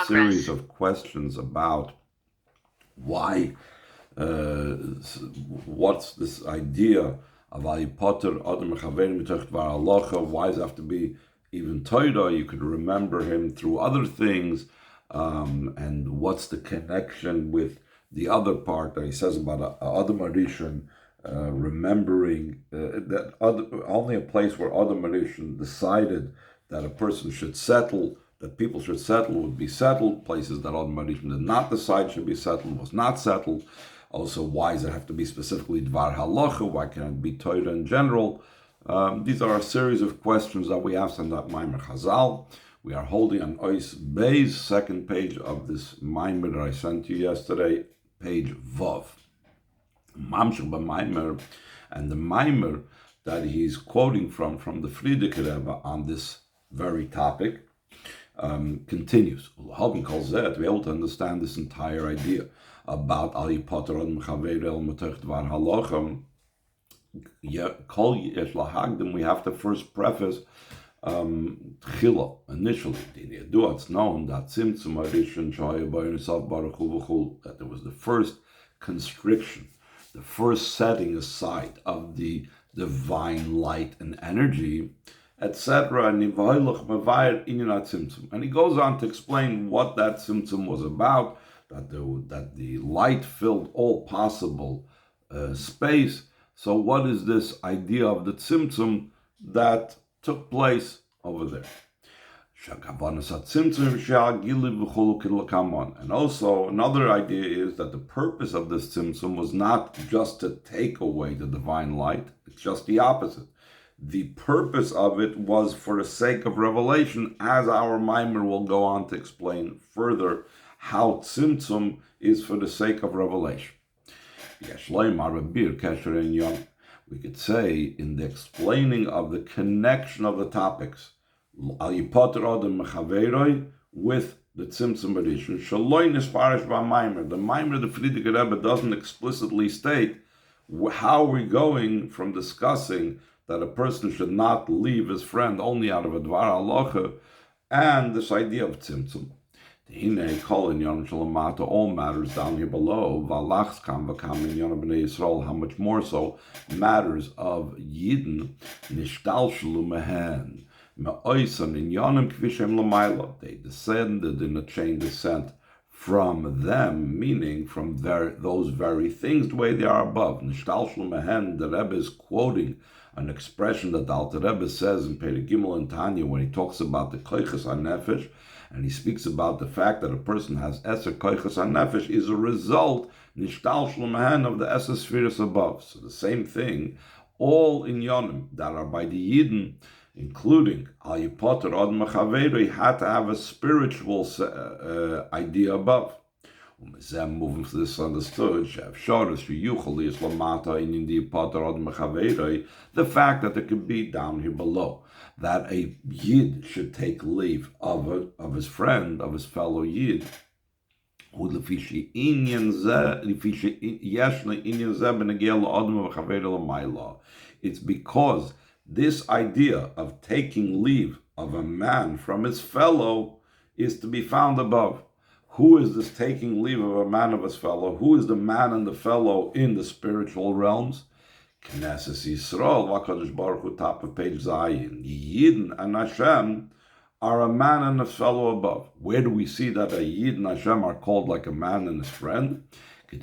series of questions about why, what's this idea of Yipter Adam Maxhaveiro mitoch dvar halacha? Why does it have to be even Torah? You could remember him through other things, and what's the connection with the other part that he says about Adam Arishon, remembering that only a place where Adam Arishon decided that a person should settle, that people should settle, would be settled. Places that Adam Arishon did not decide should be settled was not settled. Also, why does it have to be specifically Dvar Halacha? Why can't it be Torah in general? These are a series of questions that we asked on that Maimer Chazal. We are holding on Ois Bey's second page of this Maimer that I sent you yesterday, page Vav. Mamshech b'Maimer, and the Maimer that he's quoting from the Frierdiker Rebbe on this very topic continues. Helping calls that to be able to understand this entire idea about Al Yipter Adam Maxhaveiro mitoch dvar halacha. We have to first preface Tchila, initially. It's known that Tzimtzum Arishon Shaya B'Yonisav Baruch Hu V'chul, that there was the first constriction, the first setting aside of the divine light and energy, etc. And he goes on to explain what that Tzimtzum was about, that the light filled all possible space. So what is this idea of the Tzimtzum that took place over there? And also another idea is that the purpose of this Tzimtzum was not just to take away the divine light, it's just the opposite. The purpose of it was for the sake of revelation, as our Maimer will go on to explain further how Tzimtzum is for the sake of revelation. We could say, in the explaining of the connection of the topics, Al Yipter Adam Maxhaveiro with the Tzimtzum Arishon, Shaloi Nisparish b'Maimer. The Maimer, the Frierdiker Rebbe, doesn't explicitly state how we're going from discussing that a person should not leave his friend only out of a Dvar Halacha and this idea of Tzimtzum. All matters down here below, how much more so matters of Yidden, they descended in a chain descent from them, meaning from those very things, the way they are above. The Rebbe is quoting an expression that the Alter Rebbe says in Perek Gimel and Tanya when he talks about the koiches hanefesh, and he speaks about the fact that a person has eser koiches hanefesh is a result nishtal shlomehen of the eser spheres above. So the same thing, all in Yonim that are by the Yidden, including Al Yipter Adam Maxhaveiro, he had to have a spiritual idea above. Moving to this understood, the fact that there could be down here below that a Yid should take leave of his friend, of his fellow Yid. It's because this idea of taking leave of a man from his fellow is to be found above. Who is this taking leave of a man of his fellow? Who is the man and the fellow in the spiritual realms? Knesset Yisrael, V'Hakadosh Baruch Hu, top of page Zayin. Yidden and Hashem are a man and his fellow above. Where do we see that a Yid and Hashem are called like a man and his friend? It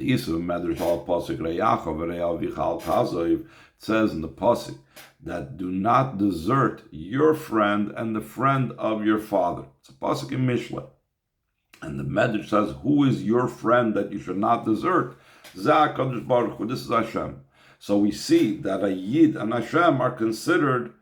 says in the pasuk that do not desert your friend and the friend of your father. It's a pasuk in Mishle. And the Medrash says, who is your friend that you should not desert? Zeh Baruch Hu, this is Hashem. So we see that a Yid and Hashem are considered,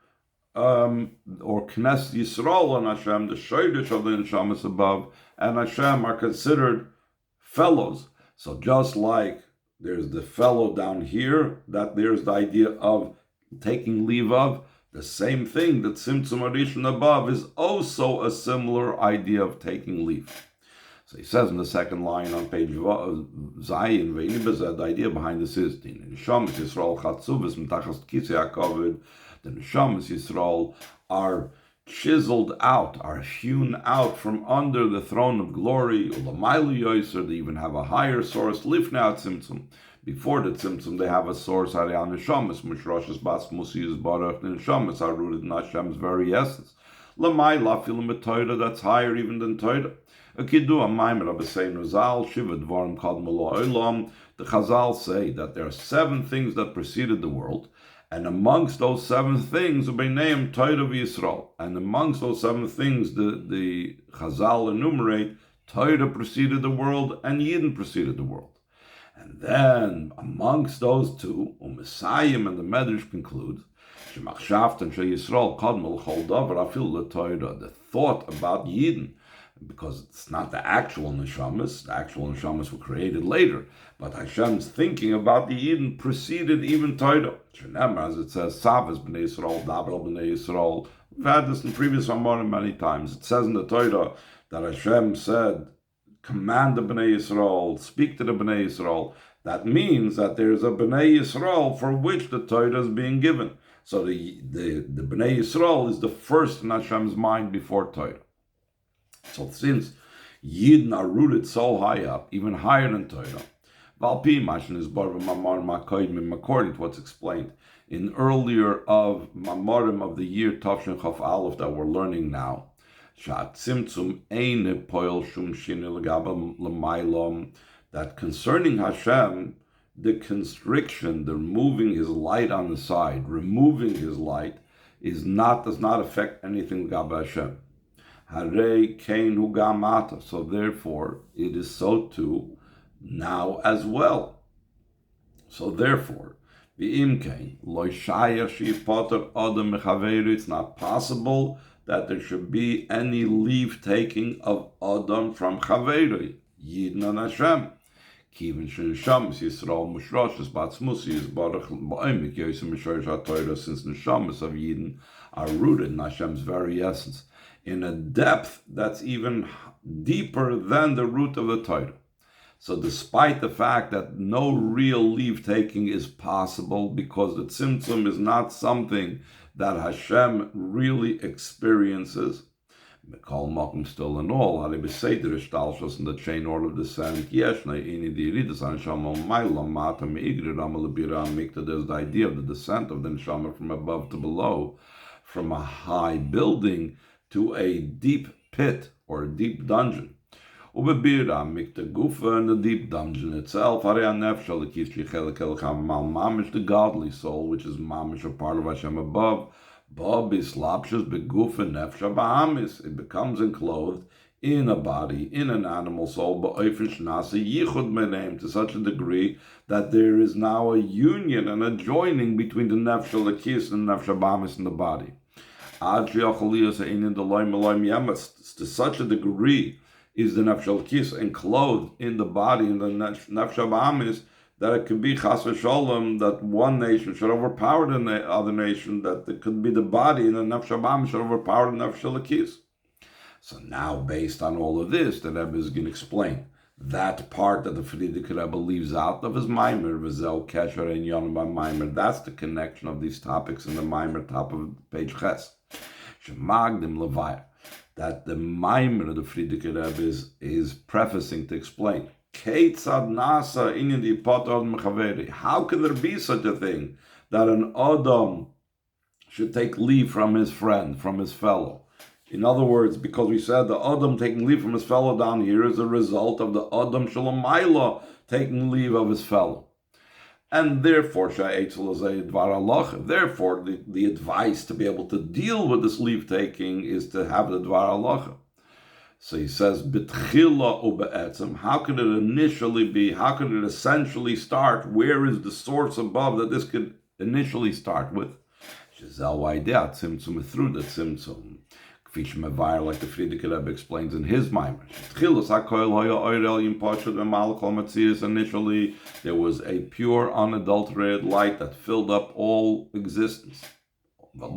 or Knesset Yisrael and Hashem, the Shodesh of the Neshamas above, and Hashem are considered fellows. So just like there's the fellow down here, that there's the idea of taking leave of, the same thing that Tzimtzum Arishon above is also a similar idea of taking leave. So he says in the second line on page Zayin, the idea behind this is the Neshamas Yisrael Chatzuvis Mitachas Kisei HaKavod. The Neshamas Yisrael are chiseled out, are hewn out from under the throne of glory. Ulamaylu yoiser, they even have a higher source. Lifnei tzimtzum, before the tzimtzum, they have a source. Harian neshamas, mushroshes bas musi barach. The neshamas are rooted in Hashem's very essence. Lamayla filim b'Torah, that's higher even than Torah. Akidu amaymer abesein Razal shiva dvarim kadmu la'olam. The Chazal say that there are 7 things that preceded the world, and amongst those 7 things, ubeneim Torah v'Yisrael. And amongst those 7 things, the Chazal enumerate Torah preceded the world and Yidden preceded the world. And then amongst those 2, U'Mesayim and the Medrash concludes, Shemachshavt and Yisrael kadmu l'chol davar afil l'Torah. The thought about Yidden, because it's not the actual neshamas were created later, but Hashem's thinking about the Eden preceded even Torah. As it says, Savas b'nei Yisrael, Dabar b'nei Yisrael. We've had this in previous Amorim many times. It says in the Torah that Hashem said, command the b'nei Yisrael, speak to the b'nei Yisrael. That means that there's a b'nei Yisrael for which the Torah is being given. So the b'nei Yisrael is the first in Hashem's mind before Torah. So since Yidden are rooted so high up, even higher than Torah, according to what's explained in earlier of Mamorim of the year Tavshin Chaf Aleph that we're learning now, that concerning Hashem, the constriction, the removing his light on the side, removing his light, does not affect anything Gaba Hashem. Harei Kain Hu Gamata. So therefore, it is so too now as well. So therefore, V'im Kain Lo Shaya Sheyipoter Adam Mechaveru. It's not possible that there should be any leave taking of Adam from Chaveru, Yidden and Hashem. Kivin Sheshams Yisrael Mushroshes Batzmusi Yisbarach Ba'oimik Yosem Mishorish HaTorah, since Neshamas of Yidden are rooted in Hashem's very essence, in a depth that's even deeper than the root of the Torah. So despite the fact that no real leave-taking is possible, because the tzimtzum is not something that Hashem really experiences, Mikol Mokum still in all, in the chain order of descent, there's the idea of the descent of the neshama from above to below, from a high building to a deep pit or a deep dungeon. Ubebira mikta gufa, in the deep dungeon itself, the godly soul, which is mamish, a part of Hashem above, it becomes enclosed in a body, in an animal soul, to such a degree that there is now a union and a joining between the nefesh elokis and the nefesh habahamis in the body. To such a degree is the nefesh elokis enclosed in the body, in the nefesh habahamis, that it could be chas v'sholom, that one nation should overpower the other nation, that it could be the body and the nefesh habahamis should overpower the nefesh elokis. So now, based on all of this, the Rebbe is going to explain that part that the Frierdiker Rebbe leaves out of his Maimer, v'zel kesher ein yonah b'Maimer. That's the connection of these topics in the Maimer, top of page Ches. Shemagdim levaya, that the Maimer of the Frierdiker Rebbe is prefacing to explain. Keitzad nasa inyan dipat adam mechaveri. How can there be such a thing that an Adam should take leave from his friend, from his fellow? In other words, because we said the Adam taking leave from his fellow down here is a result of the Adam Shalamayla taking leave of his fellow. And therefore, therefore, the advice to be able to deal with this leave taking is to have the Dvar Halacha. So he says, B'tchila u'be'etzem, how could it initially be, how could it essentially start? Where is the source above that this could initially start with? Shezel wa'idea tzimtzum, through the tzimtzum. Like the Frierdiker Rebbe explains in his Maimer. Initially, there was a pure, unadulterated light that filled up all existence. There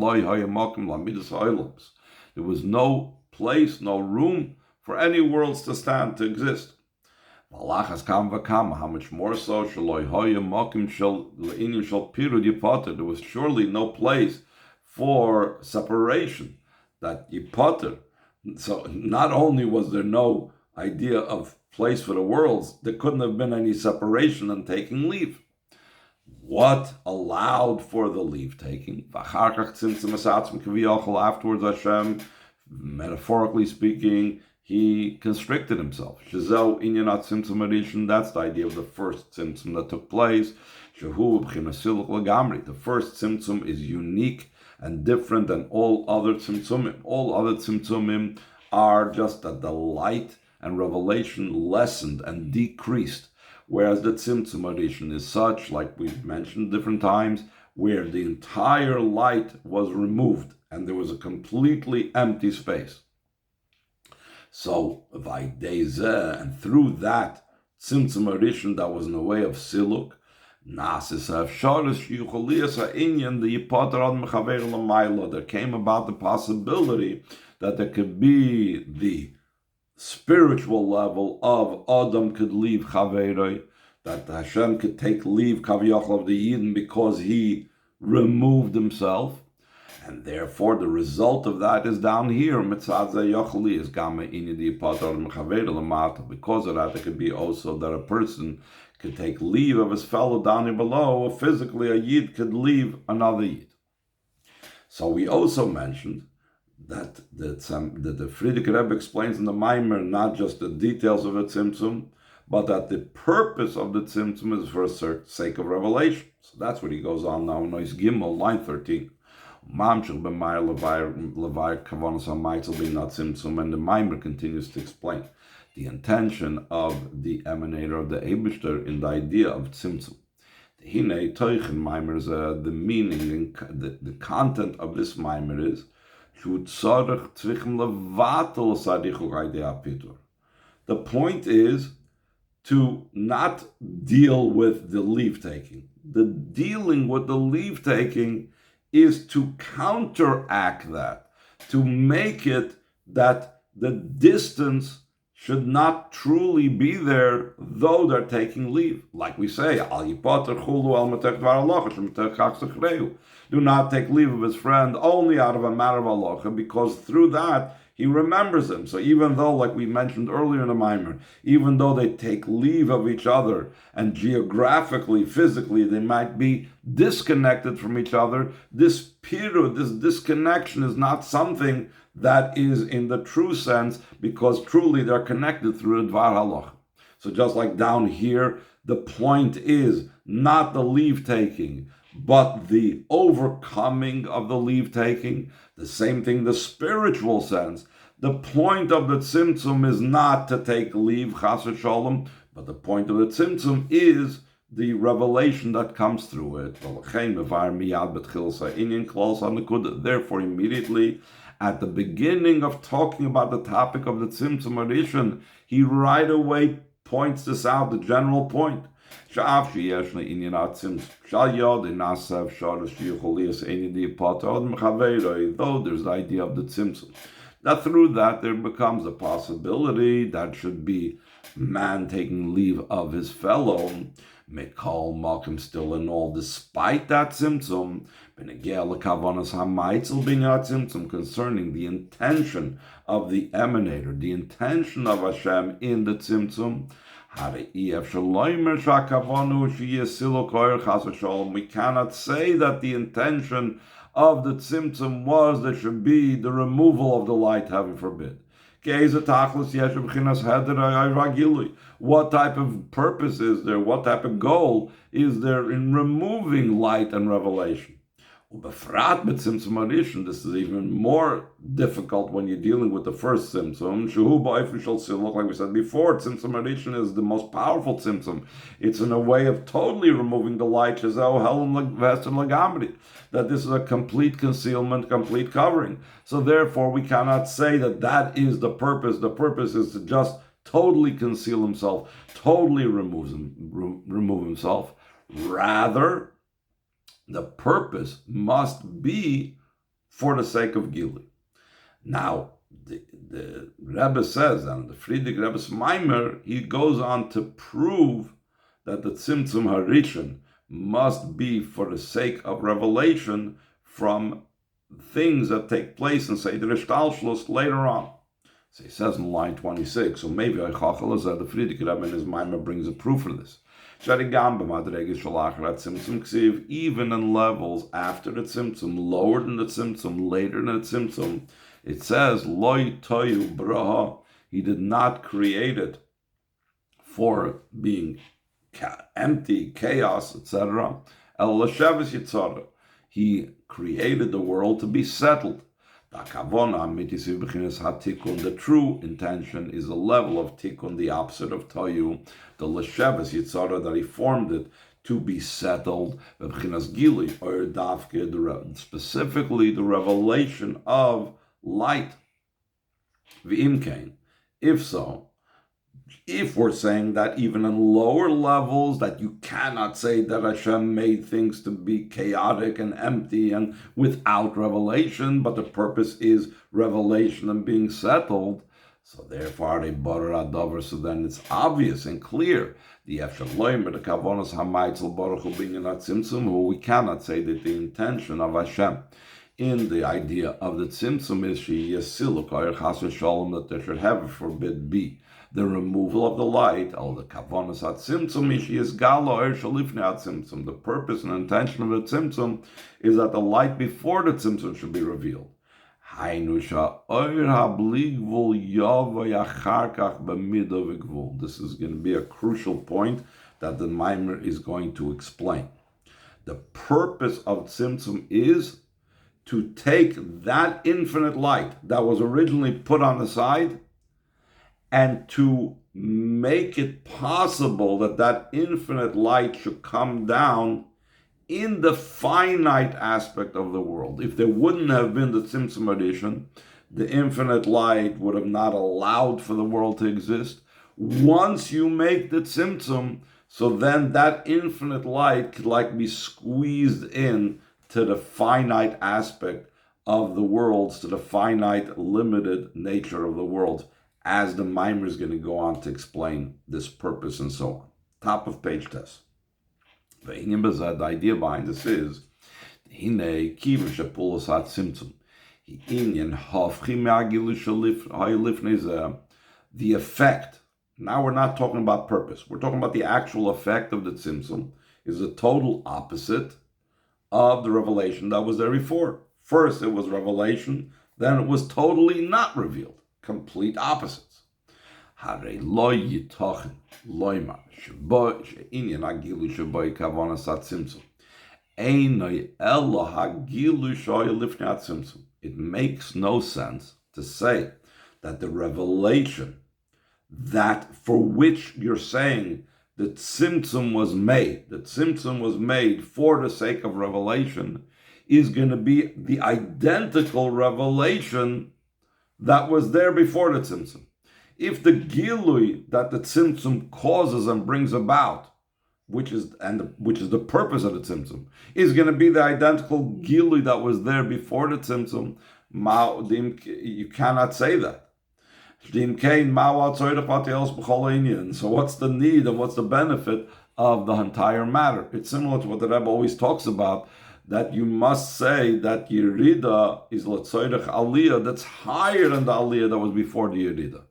was no place, no room for any worlds to stand, to exist. How much more so? There was surely no place for separation, that Yipter. So not only was there no idea of place for the worlds, there couldn't have been any separation and taking leave. What allowed for the leave taking? Afterwards, Hashem, metaphorically speaking, he constricted himself. That's the idea of the first tzimtzum that took place. The first tzimtzum is unique and different than all other tzimtzumim. All other tzimtzumim are just that the light and revelation lessened and decreased, whereas the tzimtzum addition is such, like we've mentioned different times, where the entire light was removed and there was a completely empty space. So, Vaidezeh, and through that tzimtzum addition that was in a way of siluk, there came about the possibility that there could be the spiritual level of Adam could leave Chaveroi, that Hashem could take leave Kaviyachal of the Yidden because he removed himself, and therefore the result of that is down here. Because of that, it could be also that a person could take leave of his fellow down here below, or physically a Yid could leave another Yid. So we also mentioned that the Frierdiker Rebbe explains in the Maimer not just the details of the Tzimtzum, but that the purpose of the Tzimtzum is for the sake of revelation. So that's what he goes on now in Nois Gimel, line 13. And the Maimer continues to explain the intention of the emanator of the Eibishter in the idea of Tzimtzum. The meaning, the content of this Maimer is the point is to not deal with the leave taking. The dealing with the leave taking is to counteract that, to make it that the distance should not truly be there, though they're taking leave. Like we say, do not take leave of his friend only out of a matter of halacha, because through that he remembers him. So even though, like we mentioned earlier in the Maimer, even though they take leave of each other and geographically, physically, they might be disconnected from each other, this period, this disconnection is not something that is in the true sense, because truly they're connected through the Dvar Halacha. So just like down here, the point is not the leave taking, but the overcoming of the leave taking. The same thing, the spiritual sense. The point of the tzimtzum is not to take leave, chas v'sholom, but the point of the tzimtzum is the revelation that comes through it. Therefore, immediately at the beginning of talking about the topic of the tzimtzum addition, he right away points this out, the general point. Though there's the idea of the tzimtzum, that through that there becomes a possibility that should be man taking leave of his fellow, Mekal Malkim still in all, despite that tzimtzum, concerning the intention of the emanator, the intention of Hashem in the tzimtzum. We cannot say that the intention of the tzimtzum was there should be the removal of the light, heaven forbid. What type of purpose is there? What type of goal is there in removing light and revelation? This is even more difficult when you're dealing with the first tzimtzum. Like we said before, tzimtzum addition is the most powerful tzimtzum. It's in a way of totally removing the light, that this is a complete concealment, complete covering. So therefore, we cannot say that that is the purpose. The purpose is to just totally conceal himself, totally remove himself. Rather, the purpose must be for the sake of Gili. Now, the Rebbe says, and the Frierdiker Rebbe's Maimer, he goes on to prove that the Tzimtzum Harishon must be for the sake of revelation from things that take place in Seder Ishtalshlus later on. So he says in line 26, so maybe the Frierdiker Rebbe in his Maimer brings a proof for this. Even in levels after the Tzimtzum, lower than the Tzimtzum, later than the Tzimtzum, it says, Loi toyu braha, he did not create it for being empty, chaos, etc. El l'sheves yitzara, he created the world to be settled. The true intention is a level of tikkun, the opposite of toyu, the l'sheves yitzara, that he formed it to be settled, specifically the revelation of light. If so, if we're saying that even in lower levels that you cannot say that Hashem made things to be chaotic and empty and without revelation, but the purpose is revelation and being settled, so therefore so then it's obvious and clear the kavonos hamaitzel baruch hu being not tzimtzum, who we cannot say that the intention of Hashem in the idea of the tzimtzum is that there should have forbid be the removal of the light. All the kavonos at tzimtzum is galo shalifne at tzimtzum. The purpose and intention of the tzimtzum is that the light before the tzimtzum should be revealed. This is going to be a crucial point that the Maimer is going to explain. The purpose of tzimtzum is to take that infinite light that was originally put on the side and to make it possible that that infinite light should come down in the finite aspect of the world. If there wouldn't have been the Tzimtzum addition, the infinite light would have not allowed for the world to exist. Once you make the Tzimtzum, so then that infinite light could be squeezed in to the finite aspect of the worlds, to the finite, limited nature of the world, as the Maimer is going to go on to explain this purpose and so on. Top of page test. The idea behind this is the effect. Now we're not talking about purpose. We're talking about the actual effect of the tzimtzum is the total opposite of the revelation that was there before. First it was revelation, then it was totally not revealed. Complete opposites. Hare lo yitochen loymar shebo she'inyan hagilu shebo kavanas hatzimtzum einay elo hagilu shoy lifnei hatzimtzum. It makes no sense to say that the revelation that for which you're saying the tzimtzum was made for the sake of revelation is going to be the identical revelation that was there before the tzimtzum. If the gilui that the tzimtzum causes and brings about, which is the purpose of the tzimtzum, is going to be the identical gilui that was there before the tzimtzum, you cannot say that. So what's the need and what's the benefit of the entire matter? It's similar to what the Rebbe always talks about, that you must say that Yerida is L'tzoyrech Aliyah that's higher than the Aliyah that was before the Yerida.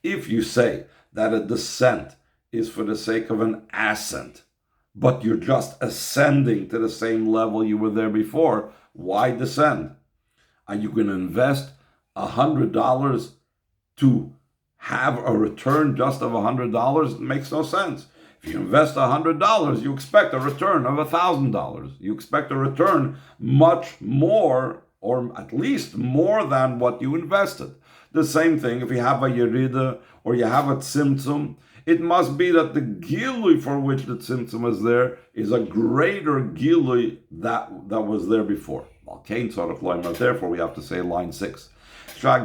If you say that a descent is for the sake of an ascent, but you're just ascending to the same level you were there before, why descend? Are you going to invest $100 to have a return just of $100? It makes no sense. If you invest $100, you expect a return of $1,000. You expect a return much more, or at least more than what you invested. The same thing, if you have a Yerida or you have a Tzimtzum, it must be that the Gilui for which the Tzimtzum is there is a greater Gilui that was there before. Therefore, we have to say line 6. The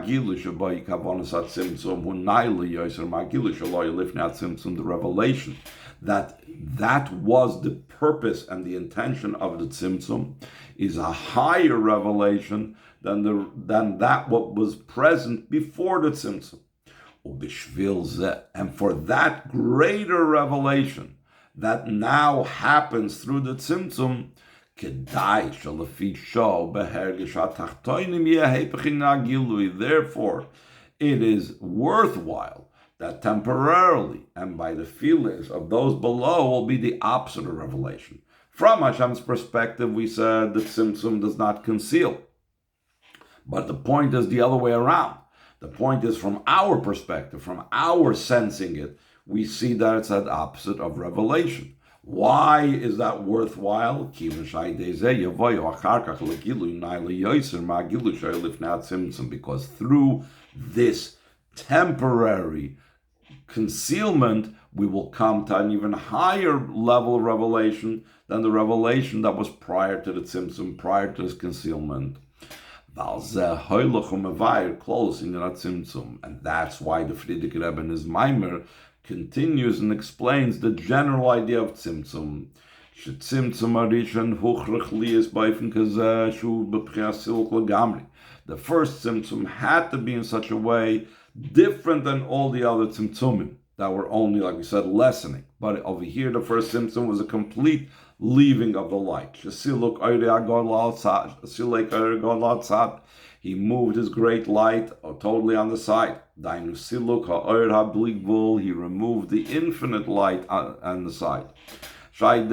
revelation that was the purpose and the intention of the tzimtzum is a higher revelation than that what was present before the tzimtzum. And for that greater revelation that now happens through the tzimtzum, Therefore, it is worthwhile that temporarily and by the feelings of those below will be the opposite of revelation. From Hashem's perspective, we said that Tzimtzum does not conceal. But the point is the other way around. The point is from our perspective, from our sensing it, we see that it's the opposite of revelation. Why is that worthwhile? Because through this temporary concealment, we will come to an even higher level of revelation than the revelation that was prior to the tzimtzum, prior to this concealment. Closing in that tzimtzum. And that's why the Frierdiker Rebbe in his Maimer continues and explains the general idea of tzimtzum. The first tzimtzum had to be in such a way different than all the other tzimtzumim that were only, like we said, lessening. But over here, the first tzimtzum was a complete leaving of the light. He moved his great light totally on the side. He removed the infinite light on the side. Through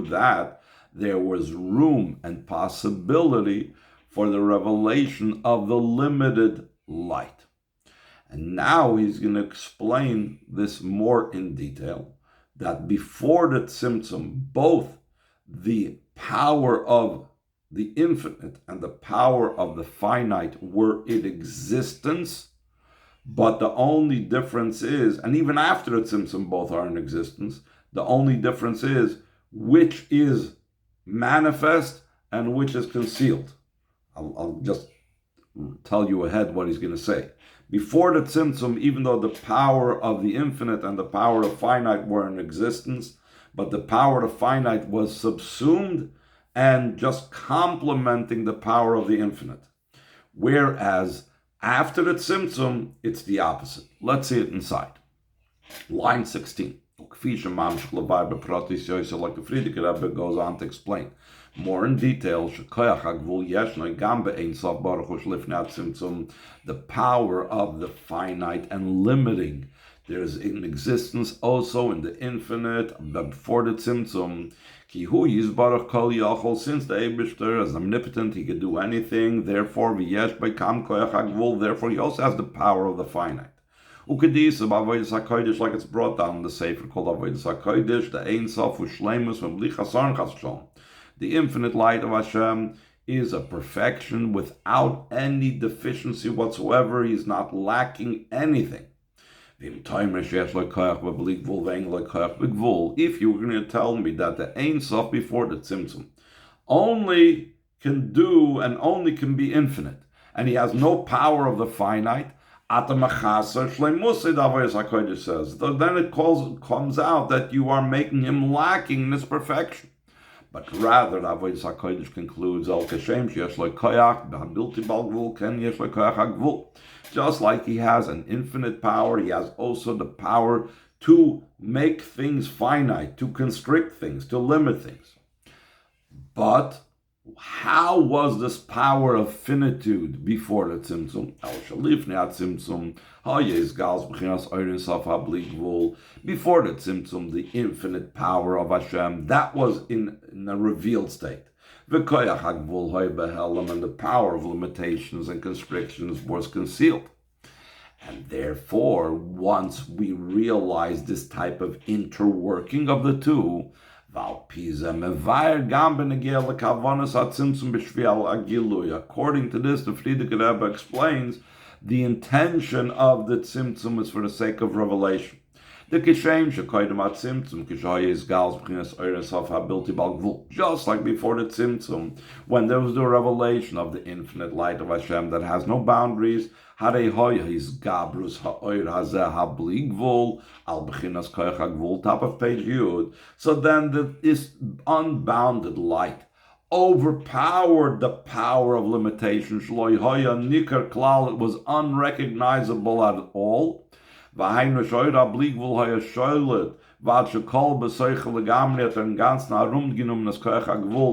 that, there was room and possibility for the revelation of the limited light. And now he's going to explain this more in detail, that before the tzimtzum, both the power of the infinite and the power of the finite were in existence, but the only difference is, and even after the tzimtzum both are in existence, the only difference is which is manifest and which is concealed. I'll just tell you ahead what he's going to say. Before the tzimtzum, even though the power of the infinite and the power of finite were in existence, but the power of finite was subsumed and just complementing the power of the infinite. Whereas after the tzimtzum, it's the opposite. Let's see it inside. Line 16. Like the Frierdiker Rebbe goes on to explain more in detail, the power of the finite and limiting. There is in existence also in the infinite, before the tzimtzum. Since the Eibishter is omnipotent, he can do anything. Therefore, therefore he also has the power of the finite. Like it's brought down in the Sefer called Avodas HaKodesh, the Ein Sof U'Shleimus V'Bli Chasar Chas. The infinite light of Hashem is a perfection without any deficiency whatsoever. He is not lacking anything. If you were going to tell me that the Ein Sof before the Tzimtzum only can do and only can be infinite, and he has no power of the finite, then it comes out that you are making him lacking in his perfection. But rather, the Avodas HaKodesh concludes, just like he has an infinite power, he has also the power to make things finite, to constrict things, to limit things. But how was this power of finitude before the Tzimtzum? Before the Tzimtzum, the infinite power of Hashem, that was in a revealed state. And the power of limitations and constrictions was concealed. And therefore, once we realize this type of interworking of the two, according to this, the Frierdiker Rebbe explains the intention of the tzimtzum is for the sake of revelation. Just like before the tzimtzum, when there was the revelation of the infinite light of Hashem that has no boundaries, top of page Yud. So then this unbounded light overpowered the power of limitation. It was unrecognizable at all.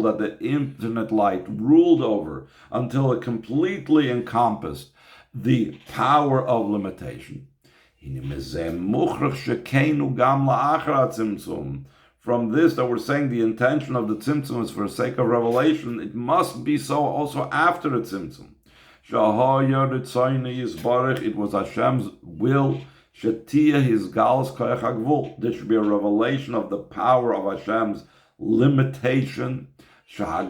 that the infinite light ruled over until it completely encompassed the power of limitation. From this that we're saying the intention of the tzimtzum is for the sake of revelation, it must be so also after the tzimtzum. It was Hashem's will. This should be a revelation of the power of Hashem's limitation. Now,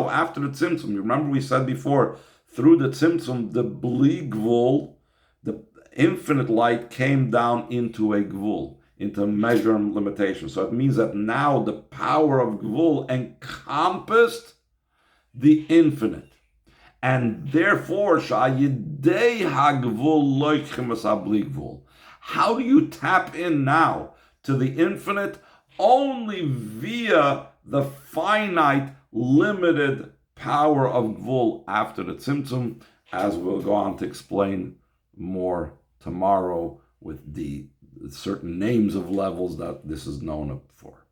after the tzimtzum, you remember we said before, through the tzimtzum, the bli gvul, the infinite light came down into a gvul, into measure and limitation. So it means that now the power of gvul encompassed the infinite. And therefore, how do you tap in now to the infinite? Only via the finite, limited power of gvul after the tzimtzum, as we'll go on to explain more tomorrow with the certain names of levels that this is known for.